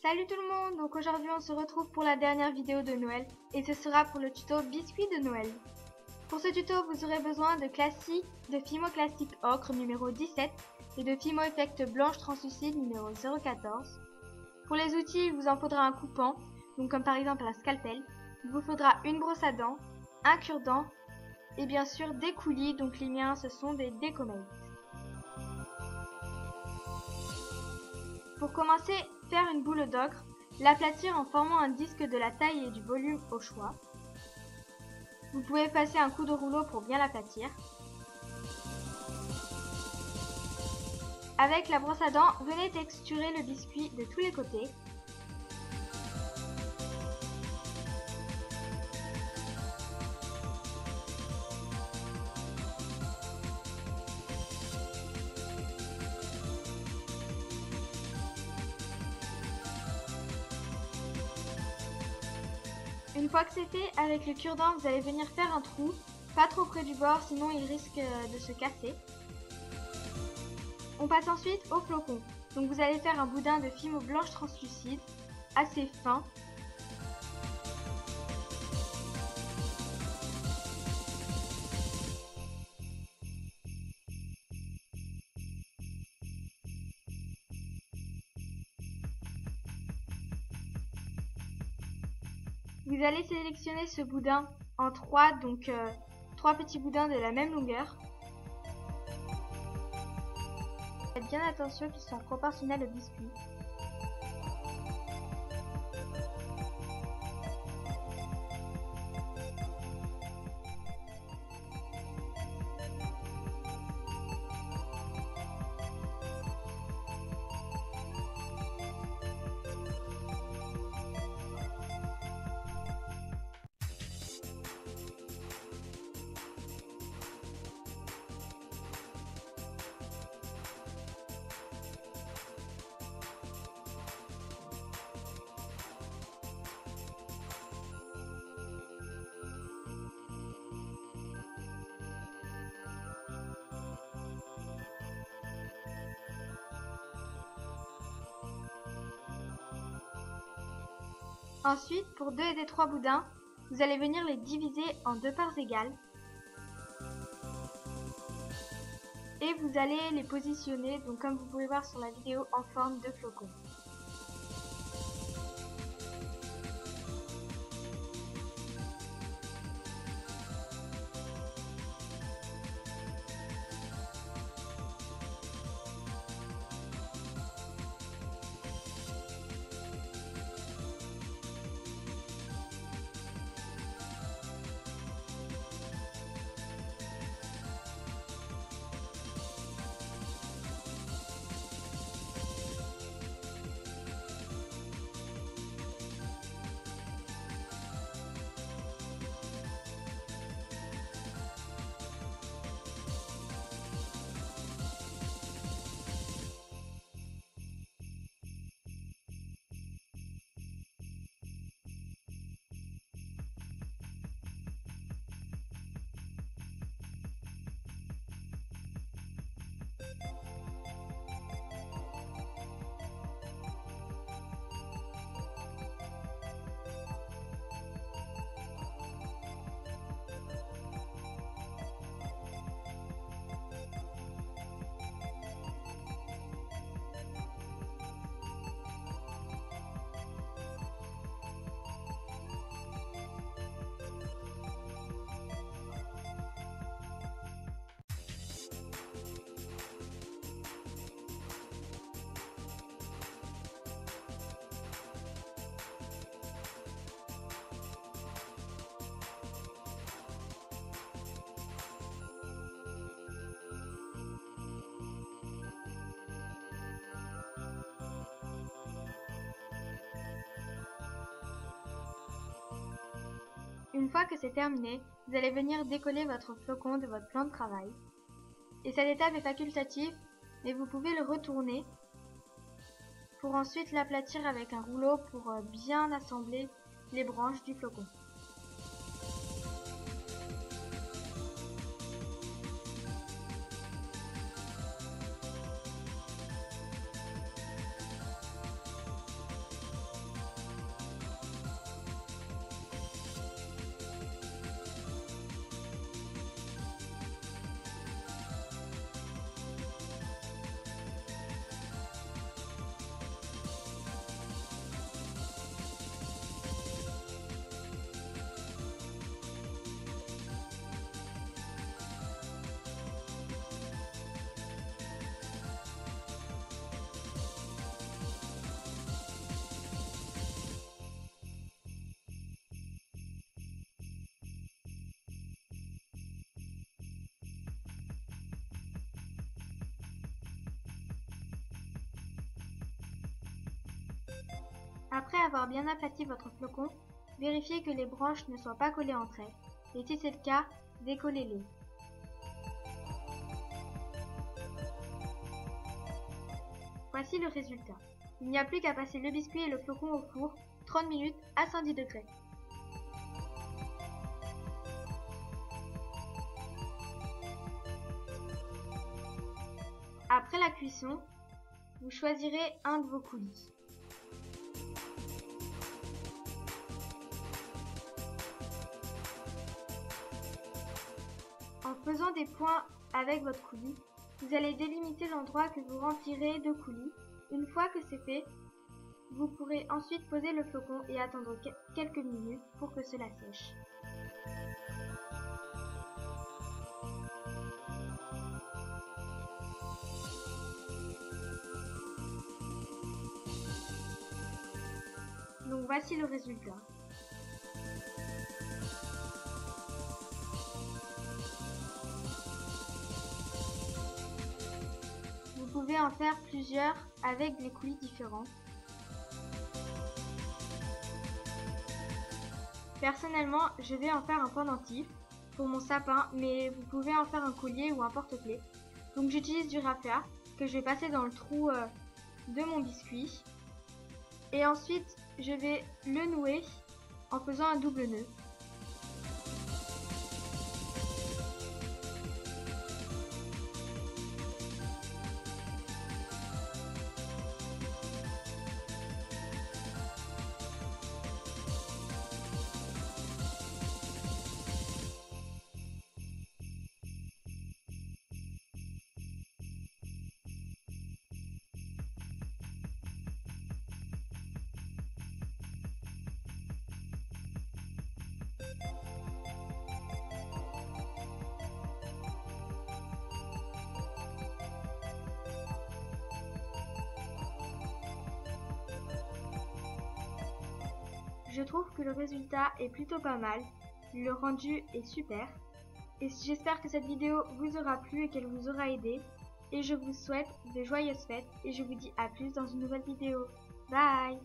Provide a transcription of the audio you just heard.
Salut tout le monde, donc aujourd'hui on se retrouve pour la dernière vidéo de Noël et ce sera pour le tuto biscuits de Noël. Pour ce tuto vous aurez besoin de Fimo Classique Ocre numéro 17 et de Fimo Effect Blanche Translucide numéro 014. Pour les outils il vous en faudra un coupant, donc comme par exemple un scalpel, il vous faudra une brosse à dents, un cure-dent et bien sûr des coulis, donc les miens ce sont des Decomates. Pour commencer, faire une boule d'ocre, l'aplatir en formant un disque de la taille et du volume au choix. Vous pouvez passer un coup de rouleau pour bien l'aplatir. Avec la brosse à dents, venez texturer le biscuit de tous les côtés. Une fois que c'est fait, avec le cure-dent, vous allez venir faire un trou, pas trop près du bord, sinon il risque de se casser. On passe ensuite au flocon. Donc vous allez faire un boudin de Fimo Blanche Translucide, assez fin. Vous allez sélectionner ce boudin en 3, donc 3 petits boudins de la même longueur. Faites bien attention qu'ils soient proportionnels au biscuit. Ensuite, pour 2 des 3 boudins, vous allez venir les diviser en 2 parts égales. Et vous allez les positionner, donc comme vous pouvez voir sur la vidéo, en forme de flocon. Une fois que c'est terminé, vous allez venir décoller votre flocon de votre plan de travail. Et cette étape est facultative, mais vous pouvez le retourner pour ensuite l'aplatir avec un rouleau pour bien assembler les branches du flocon. Après avoir bien aplati votre flocon, vérifiez que les branches ne soient pas collées entre elles, et si c'est le cas, décollez-les. Voici le résultat. Il n'y a plus qu'à passer le biscuit et le flocon au four, 30 minutes à 110 degrés. Après la cuisson, vous choisirez un de vos coulis. En faisant des points avec votre coulis, vous allez délimiter l'endroit que vous remplirez de coulis. Une fois que c'est fait, vous pourrez ensuite poser le flocon et attendre quelques minutes pour que cela sèche. Donc voici le résultat. Vous pouvez en faire plusieurs avec des coulis différents. Personnellement, je vais en faire un pendentif pour mon sapin, mais vous pouvez en faire un collier ou un porte-clés. Donc j'utilise du raffia que je vais passer dans le trou de mon biscuit. Et ensuite, je vais le nouer en faisant un double nœud. Je trouve que le résultat est plutôt pas mal, le rendu est super, et j'espère que cette vidéo vous aura plu et qu'elle vous aura aidé, et je vous souhaite de joyeuses fêtes, et je vous dis à plus dans une nouvelle vidéo. Bye!